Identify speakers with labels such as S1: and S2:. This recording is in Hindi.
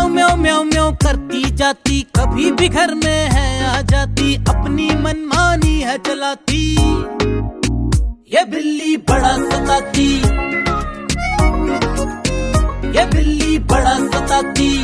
S1: म्याऊं म्याऊं म्याऊं म्याऊं करती जाती, कभी भी घर में है आ जाती, अपनी मनमानी है चलाती। ये बिल्ली बड़ा सताती, ये बिल्ली बड़ा सताती।